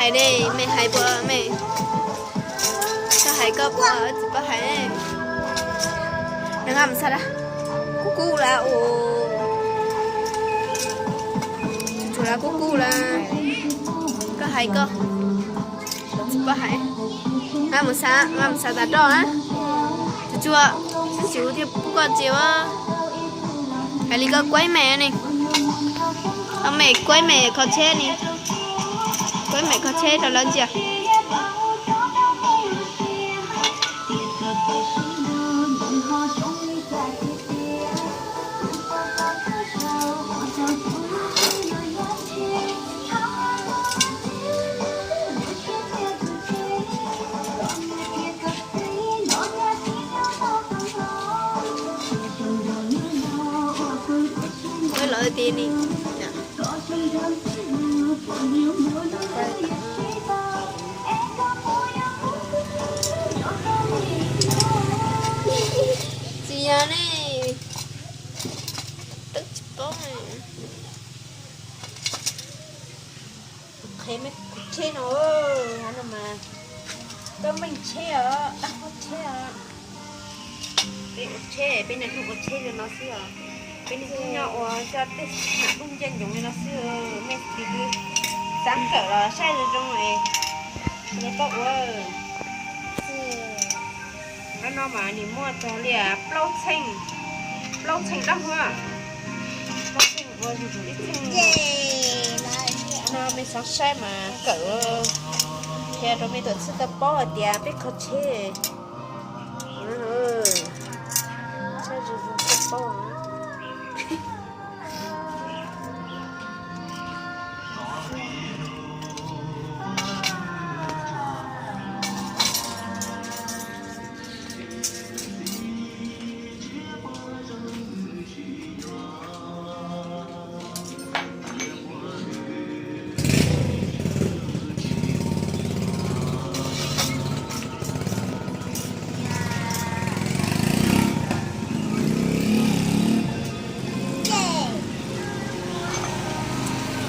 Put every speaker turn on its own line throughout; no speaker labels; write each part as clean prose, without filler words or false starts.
hải đây mẹ hải bữa mẹ cho hải có bữa chỉ có hải đây đang làm sao đó cu là ồ chủ là cu là có hải có chỉ có hải làm sao ta đó á chưa chịu thì cũng còn chịu á hải lý có quấy mẹ này ông mẹ quấy mẹ có chết này quấy mẹ có chết rồi lên chưa lợi tiền đi gì à này tức bóng này thấy mấy chê nó hắn mà có mình chê ở đang có chê ở bên chê bên này không có chê rồi nó xưa bên này nhỏ cho tết hạ bung chân giống như nó xưa mẹ thì cứ sáng cỡ là sai rồi trong này nó tốt quá nó mà đi mua cho lìa plau chanh đắt quá plau chanh vừa thì ít chanh nó mới sáng sai mà cỡ theo rồi mới được sự tập bỏ ở nhà biết khó chế sai rồi tập bỏ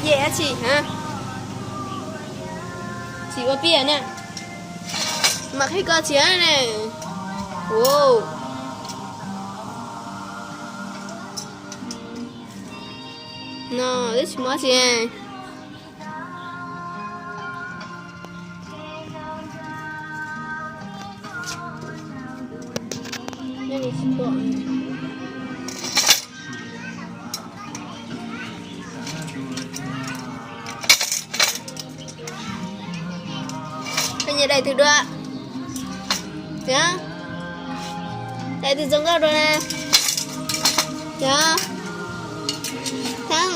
dễ chị hả chị có biển nè mặc cái cơ chế này wow no this is what chị đây là chị gọi như đây thử được nhá đây thì giống nhau rồi nè nhá thắng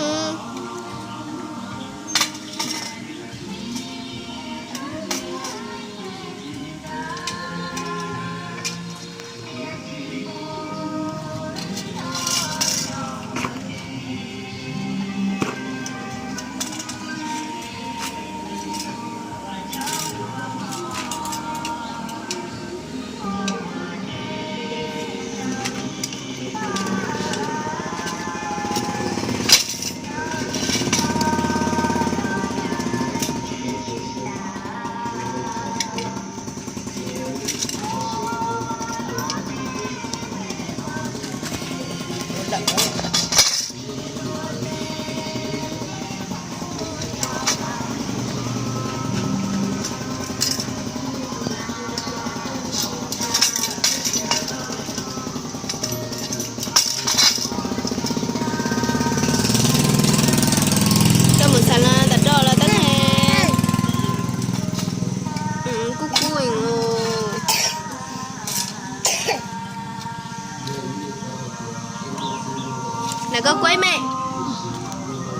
này có quấy mẹ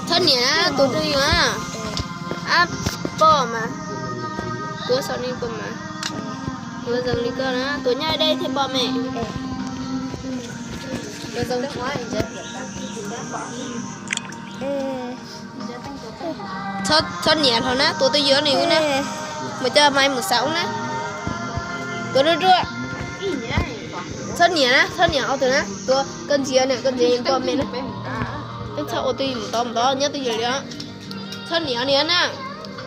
thân nhá tôi đi mà apple mà tôi sao đi con mà tôi dừng đi con á tôi nhai đây thì bỏ mẹ tôi dừng nước ngoài thân nhẹ thôi nè tôi dưới này nè mà cho mai một sáu nè tôi đưa đưa thân nhẹ ao từ nè tôi cân chia nè cân chia con mẹ nè cái sao ô tô một to nhất tôi dưới đó thân nhẹ nè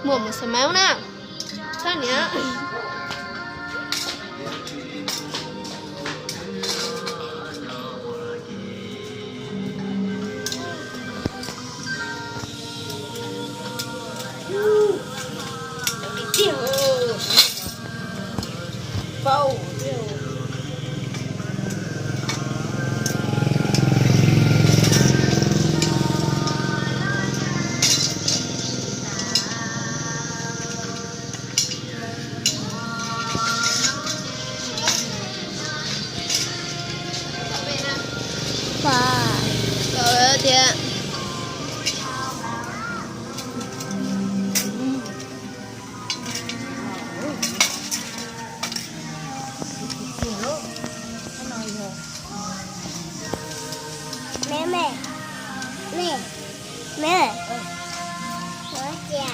mua một số máu nè thôi nhá bầu rồi chị
mẹ mẹ mẹ mẹ nói chào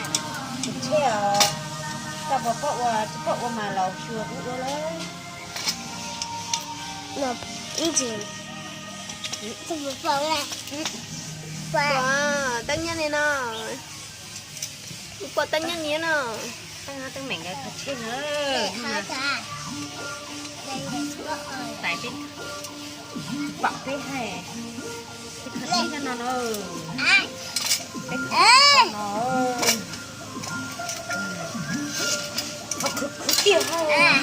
chè ta bỏ mà lẩu chua cũng được đấy
nộp cái gì tôi vừa vào đây và
wow tăng nhân này nè qua tăng nhân nhé nè
tăng mảnh cái thật trên nữa
để hai cả đây là chỗ ơi
tại biết bọc cái hè cái thật trên nó
ai
ê nó kiểu
à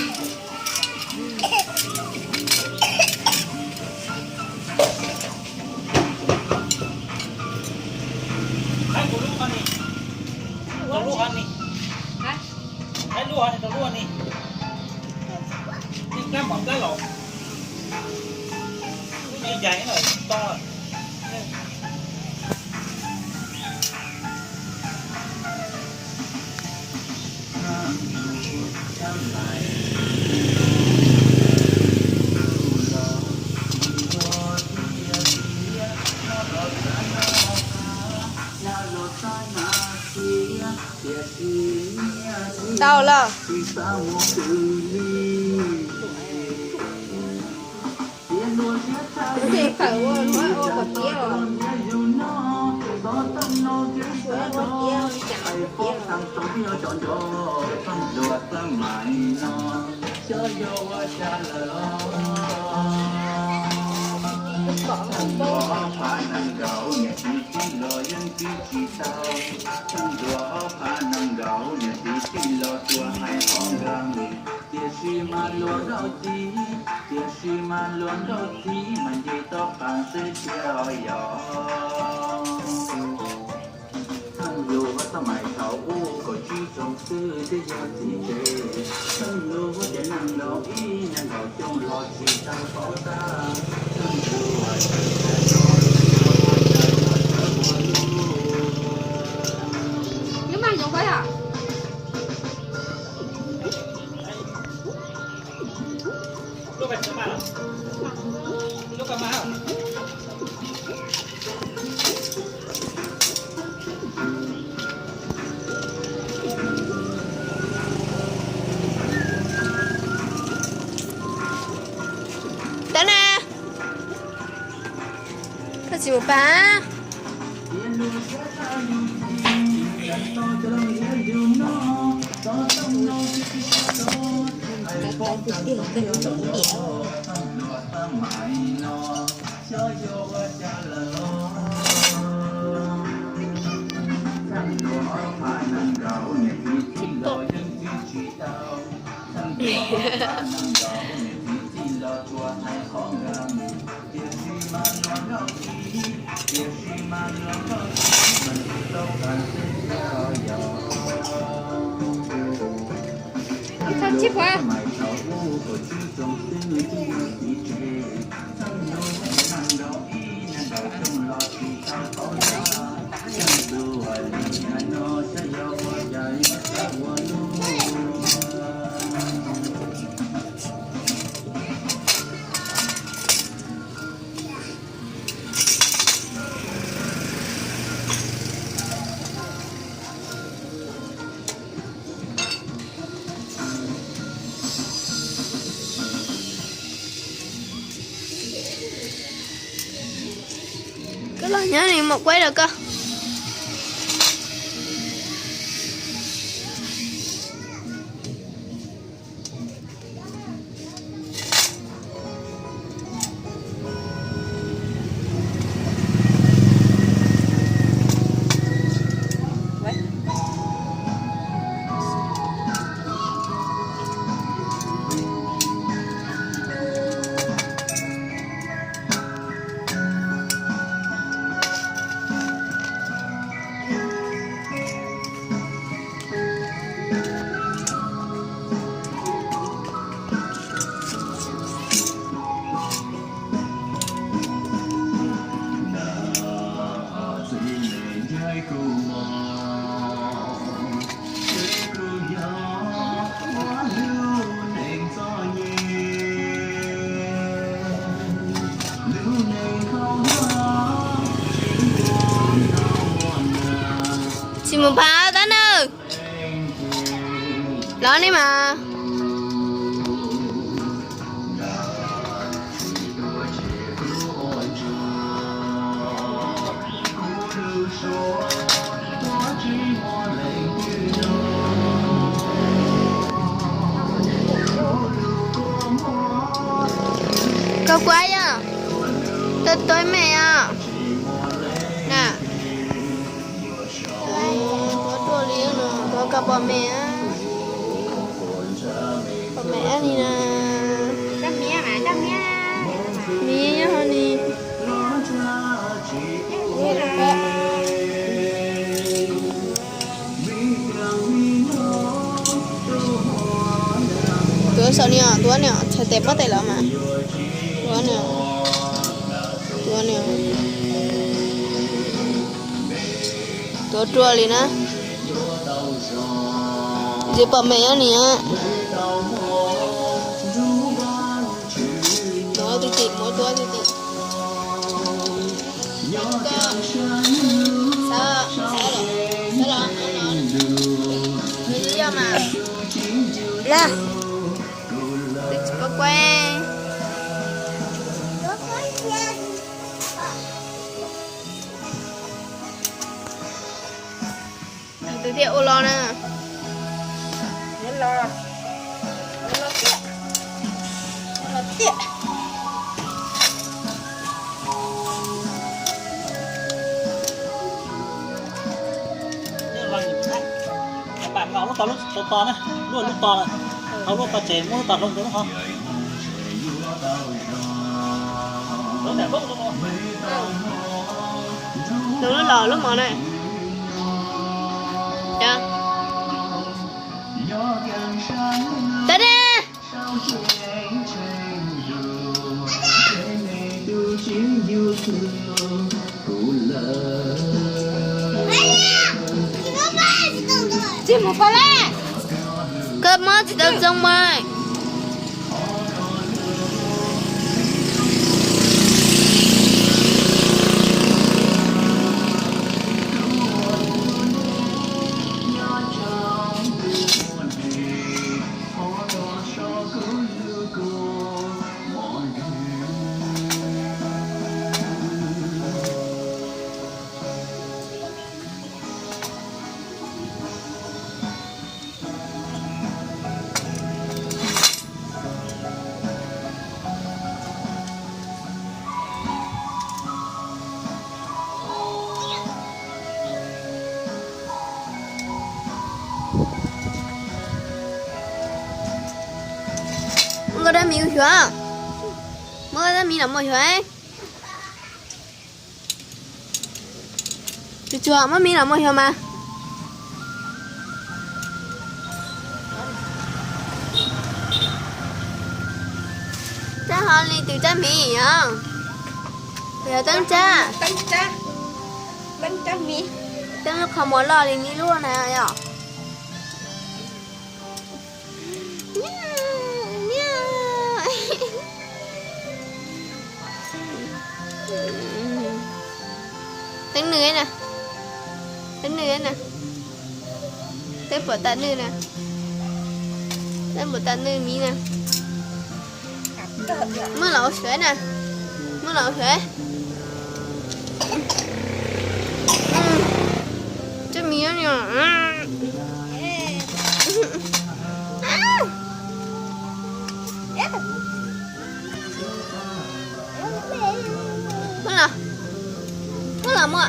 Hãy subscribe cho kênh Ghiền Mì Gõ để không bỏ lỡ những video hấp dẫn.
đâu là thì phải quên nói ô bật kia rồi
สมัยเขาอู้ก็ชื่อจงซื้อที่ยาสีเจฉันรู้ว่าจะนั่งรออีนั่งเราจงรอชีตาขอตาฉันรู้ว่าจะรอ
nhưng mà giống vậy à
Lúc này mà lúc mà
đó nè cái gì ba sao chip quá cái lời nhớ này một quay được cơ một phá tán ơi đó đi mà Có quái à? Tôi mẹ à? Nè. Có trò liếng nè, có cả bà mẹ. Bà mẹ đi nè.
Đâm mía mà, đâm mía.
Mía nhá hả đi. Tuh soalnya tuannya saya tepat ya lama tuannya tuh dua lina dia pamenya nih ya mau titik salah ini ya mah
Lah.
Có que từ thiệu ô lo nè
Lo tiệt.
Bạn ngõ lúc to này, luôn lúc to này,เอาลูกปลาเจนมุ้งตัดลงตรงนั้นเหรอแล้วแต่พวกตัว
Đừng nó lò lắm mọi này. Dạ. Tới đi.
Chị một con lẹ.
Cơ mất thì tao xong rồi. Có đã miêu chưa? Mới đã miêu làm mọi chuyện. Được chưa? Mới miêu làm mọi chuyện mà. Cha họ đi từ cha mì nhá. Bây giờ tân cha.
Bánh cha mì.
Tân lúc không muốn lo thì mi luôn nè nhở. Tính nữa nè. Tính nữa nè. Tính bỏ tạ nữa nè. Tính bỏ tạ nữa mí nè. Mưa lẩu sữa nè. Mưa lẩu sữa. Cho mí nhở. Mất là mua.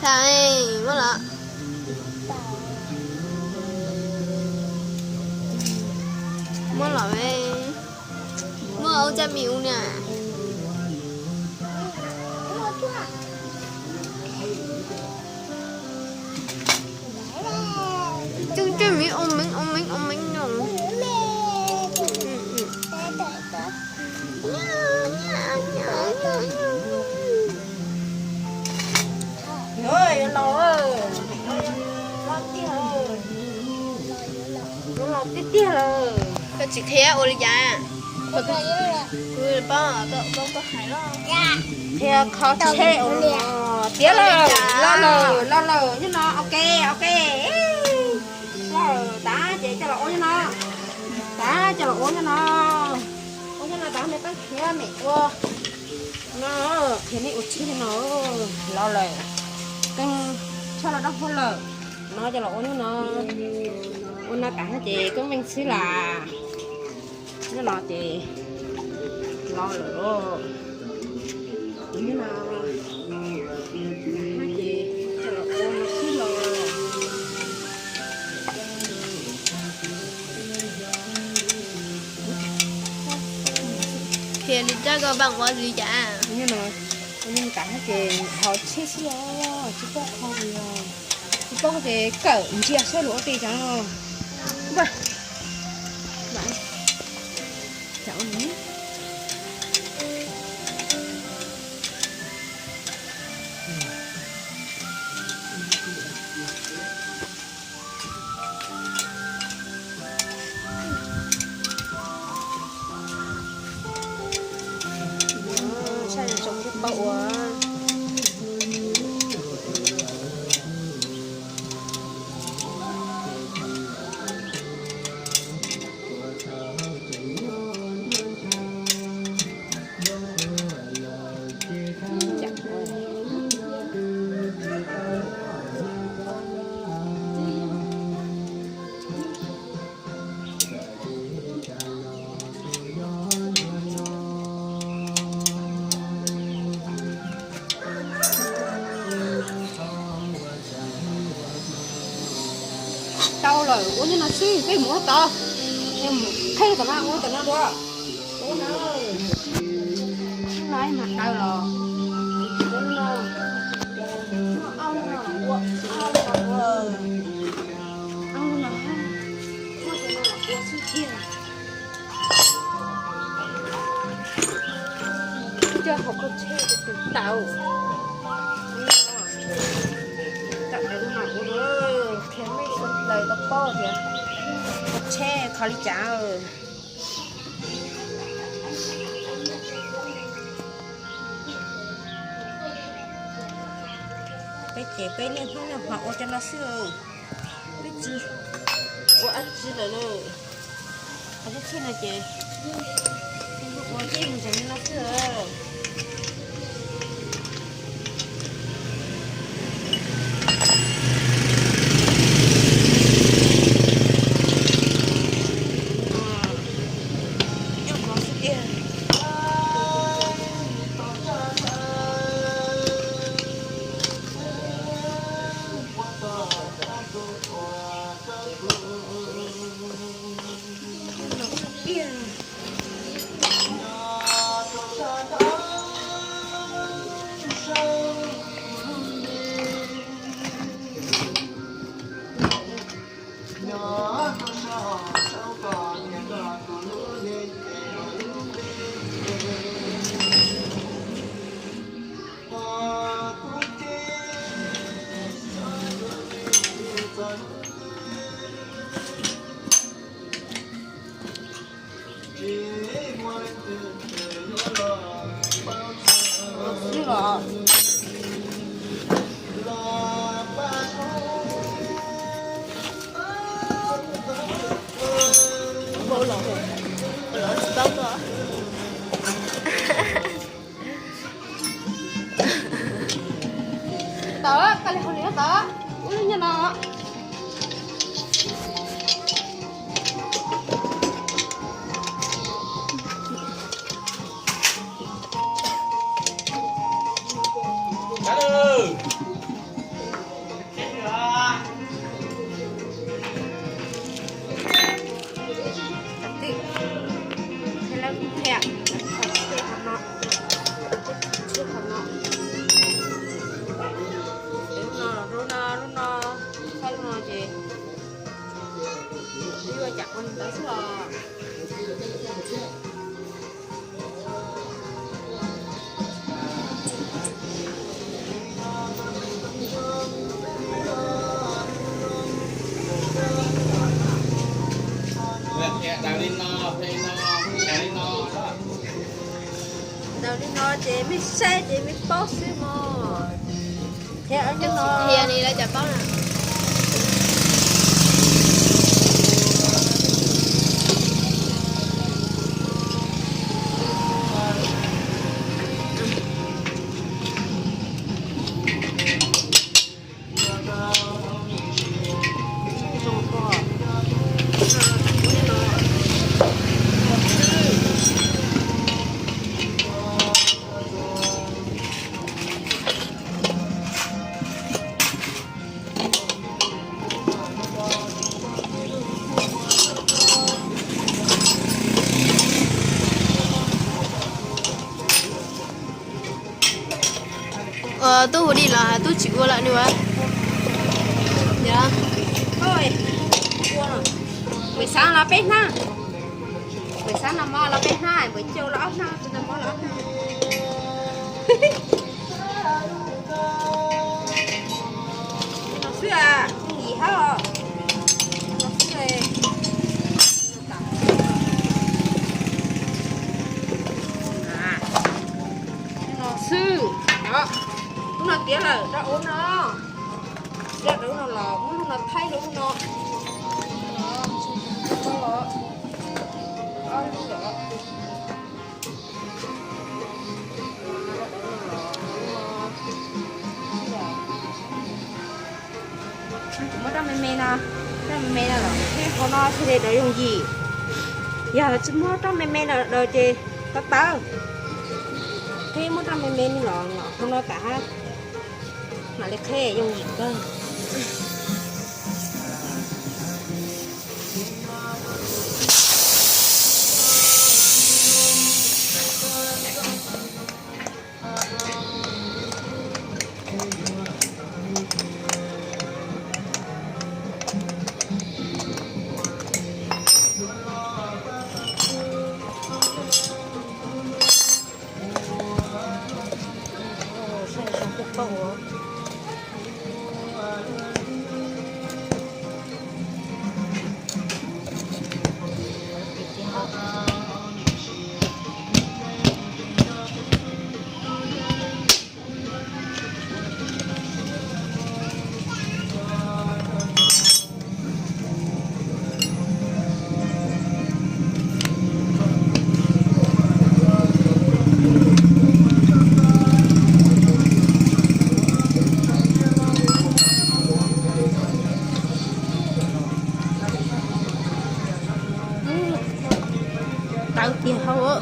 Thầy, mất là. Mất là về. Mất ở cha miêu nè. Chứ cha miêu ôm mình rồi.
Ơi, nó ơi. Nó tiếc ơi. Nó tiếc rồi.
Cái chị thế ô đi ra. Cứ bao có hải lo.
Theo khó chế tía lo lờ như nó ok lo tá chị cho lỗ như nó tá cho lỗ như nó tá mẹ tao khía mẹ qua nó khía mẹ út chi nó lo lờ căng cho nó đắp lờ nó cho lỗ như nó cả chị có mình xí là nó lo chị lo lờ như nào chị cho nó xí lờ
thì đi cho có bằng quá gì chả
như nào nhưng cả chị họ chết xí lờ chỉ có không chỉ có cái cỡ chia sẻ lúa thì chẳng vậy vậy cháu nữa sao lại trồng cái bậu à tao lời của nó xí cái mũi to nhưng thấy tao nó tao nó đó nó lấy mặt tao là nó ông nó cho học có chơi được tao chặt cái mặt của nó thế mới sụt lời tao po thì có che khó đi chả cái chế cái này không là họ cho nó sữa biết chứ có ăn chứ là rồi có cái trên này chế có chế mình chẳng nó sữa tớ cái này không nhớ tớ uống như nó Đâu đi nó chị mới xe chị mới post mà thế ở cho nó
Thì này là chả bao nè. Tôi đi là tôi chịu lại nữa. Dạ.
thôi buổi sáng là bé na buổi sáng là mò là bé hai buổi chiều là ốc na là mò là ốc na nó xưa à nghỉ hết rồi nó xưa nó sư đó lúc nào kia là ra uống nó ra đủ nó lò muốn nó thay đủ nó mới ra mê mê nè rồi thế con nó thì để dùng gì giờ chỉ mới ra mê mê là đời chị tắt tao thế mới ra mê mê như lò không nói cả mà lấy khe dùng gì cơ tao tiền không ạ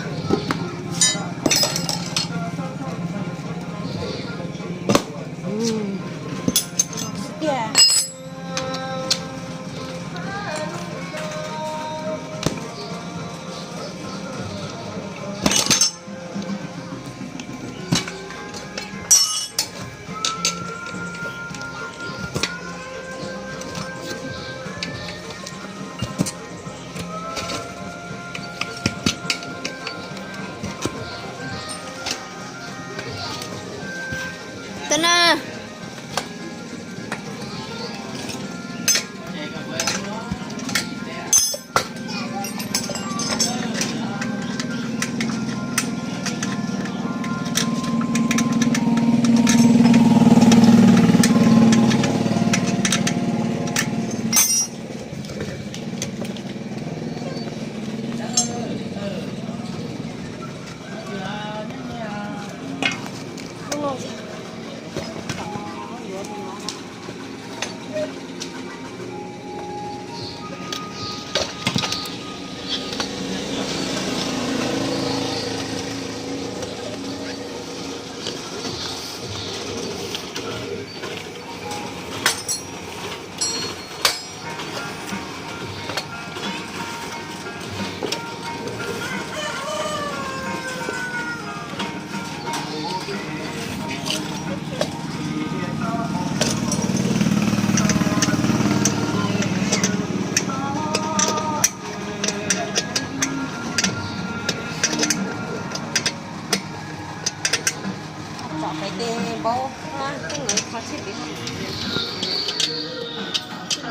yeah.
Tên à.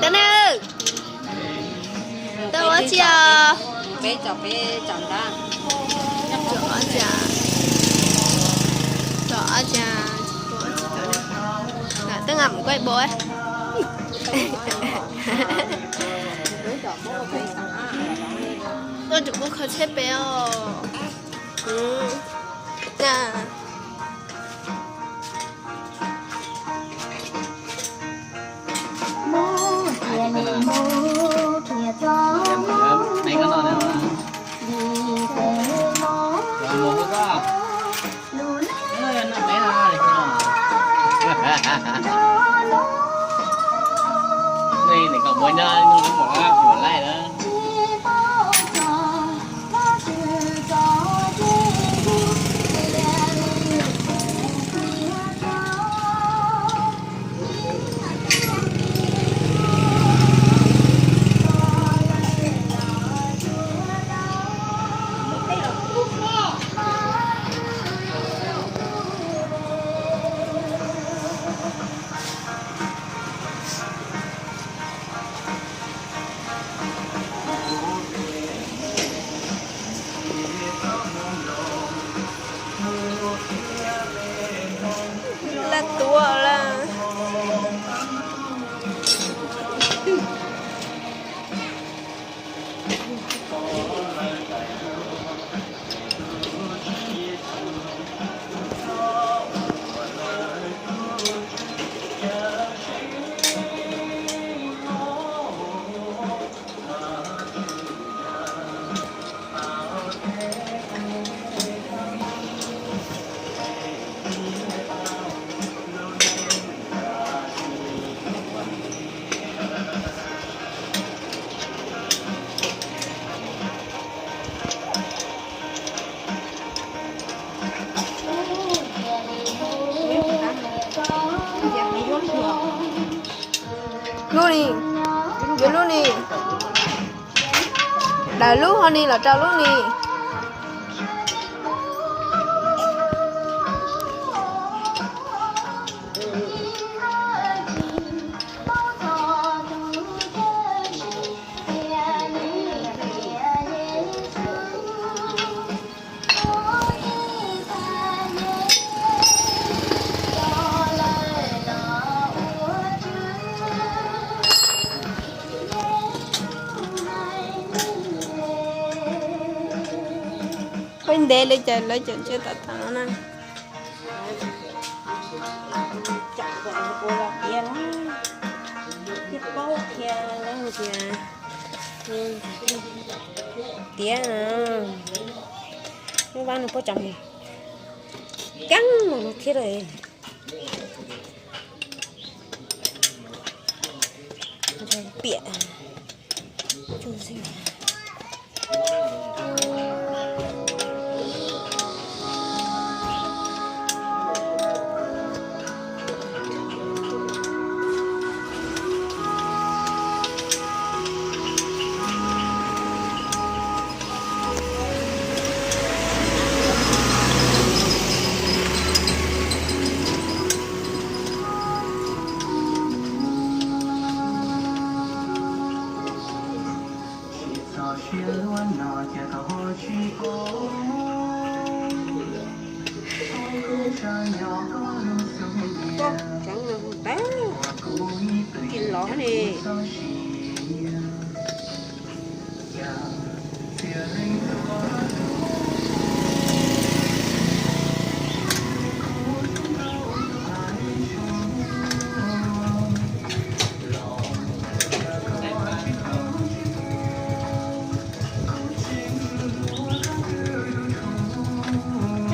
Tên ơi, tôi ở chợ.
Bé chọn ra.
Chợ chợ. ngậm quay bố ấy. Tôi chụp bức khởi xếp béo. Nè.
Này có ngon không? Rồi mua cái đó. Nó bé thôi. Này còn bữa nay nó cũng bỏ lại đó.
Là tua là luôn đi, vô luôn đi, đào lúc hơn đi là trao lúc đi. Bên đây lấy chợ chưa tạt thằng nó nè.
Chặt gọi là cô là kia đó. Cái bao kia đó kìa. Tía à. Nó bán nó có chồng. Cắn mà nó kia rồi. Rồi bịa. Chú gì. Chẳng là một bé cái lõ này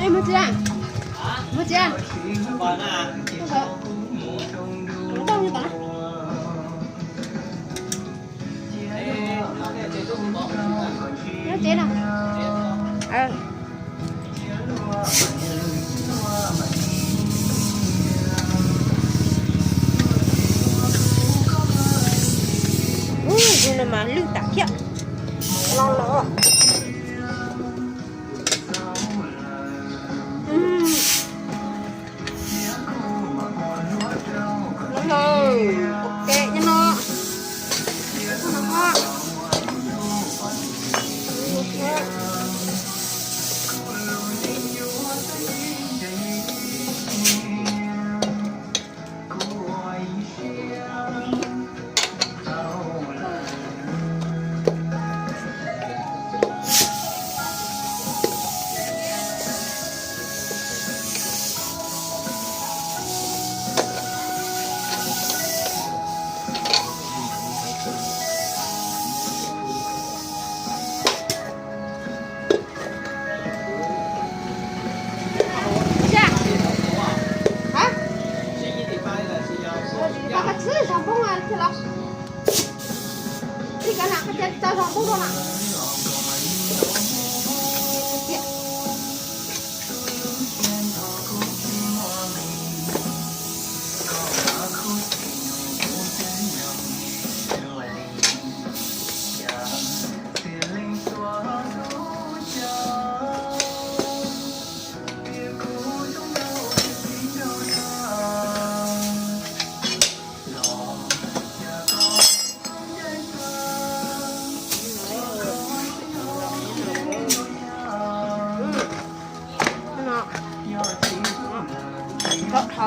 em mất chưa? Mất chưa?
Còn à?
Nó đâu như ta? Nó chết à? Ui, nó mà lưng tạc kia. Lo. Rồi, ok nha nó.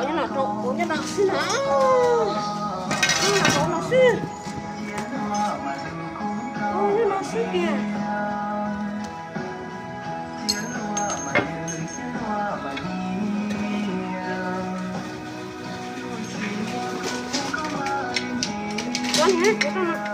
bảo cho nó trộn uống cho nó xin hả nó xin ôi nó xin kìa con hả cái con nào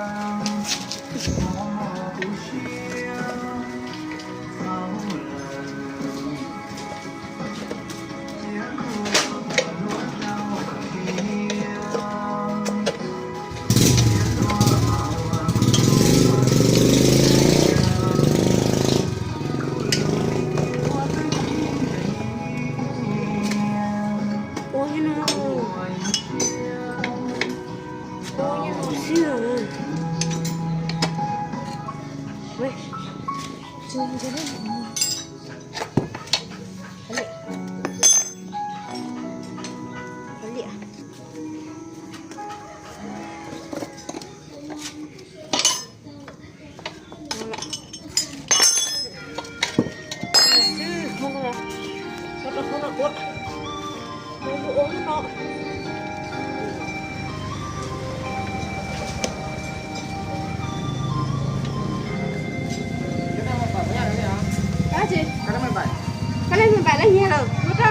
cái này mình phải lấy nhiều rồi nó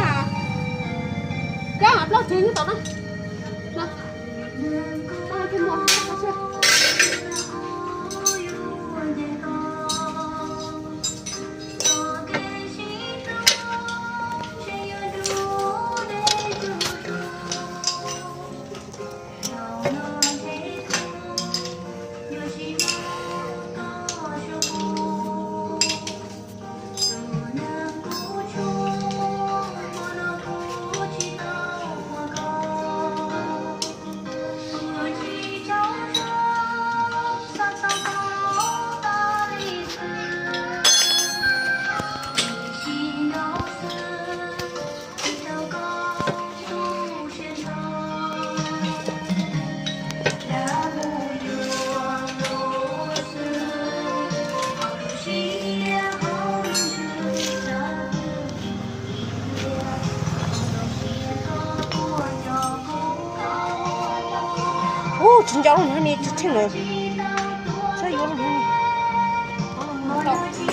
ra hạt lo chơi như tao đó nè tao cái món tao chưa 진짜 언니 주팅을 저 이거는 언니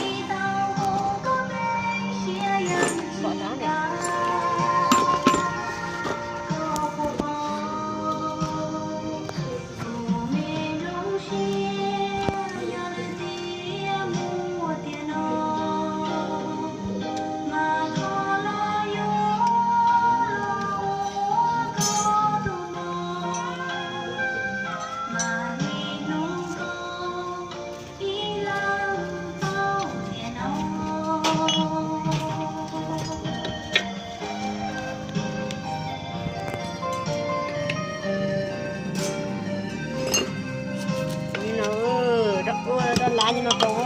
lá như nó to